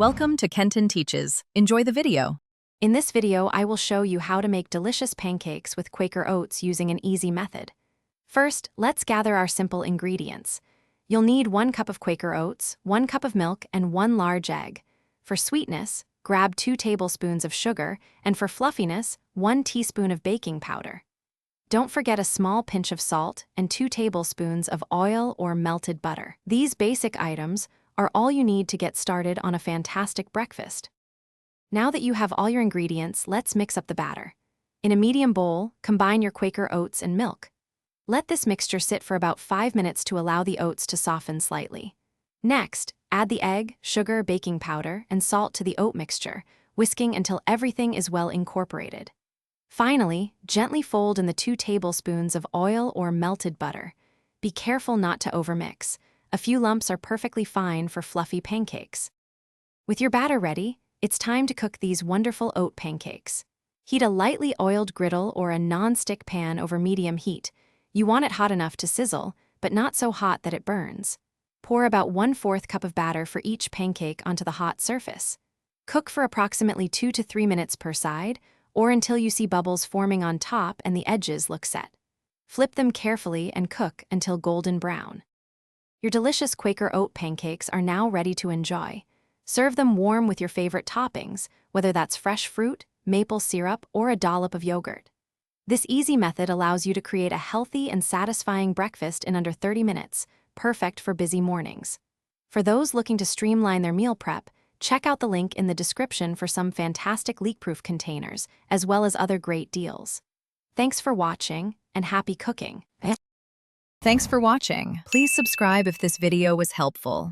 Welcome to Kenton Teaches. Enjoy the video. In this video, I will show you how to make delicious pancakes with Quaker Oats using an easy method. First, let's gather our simple ingredients. You'll need 1 cup of Quaker Oats, 1 cup of milk, and 1 large egg. For sweetness, grab 2 tablespoons of sugar, and for fluffiness, 1 teaspoon of baking powder. Don't forget a small pinch of salt and 2 tablespoons of oil or melted butter. These basic items are all you need to get started on a fantastic breakfast. Now that you have all your ingredients, let's mix up the batter. In a medium bowl, combine your Quaker Oats and milk. Let this mixture sit for about 5 minutes to allow the oats to soften slightly. Next, add the egg, sugar, baking powder, and salt to the oat mixture, whisking until everything is well incorporated. Finally, gently fold in the 2 tablespoons of oil or melted butter. Be careful not to overmix. A few lumps are perfectly fine for fluffy pancakes. With your batter ready, it's time to cook these wonderful oat pancakes. Heat a lightly oiled griddle or a non-stick pan over medium heat. You want it hot enough to sizzle, but not so hot that it burns. Pour about 1/4 cup of batter for each pancake onto the hot surface. Cook for approximately 2 to 3 minutes per side, or until you see bubbles forming on top and the edges look set. Flip them carefully and cook until golden brown. Your delicious Quaker oat pancakes are now ready to enjoy. Serve them warm with your favorite toppings, whether that's fresh fruit, maple syrup, or a dollop of yogurt. This easy method allows you to create a healthy and satisfying breakfast in under 30 minutes, perfect for busy mornings. For those looking to streamline their meal prep, check out the link in the description for some fantastic leak-proof containers, as well as other great deals. Thanks for watching, and happy cooking. Thanks for watching. Please subscribe if this video was helpful.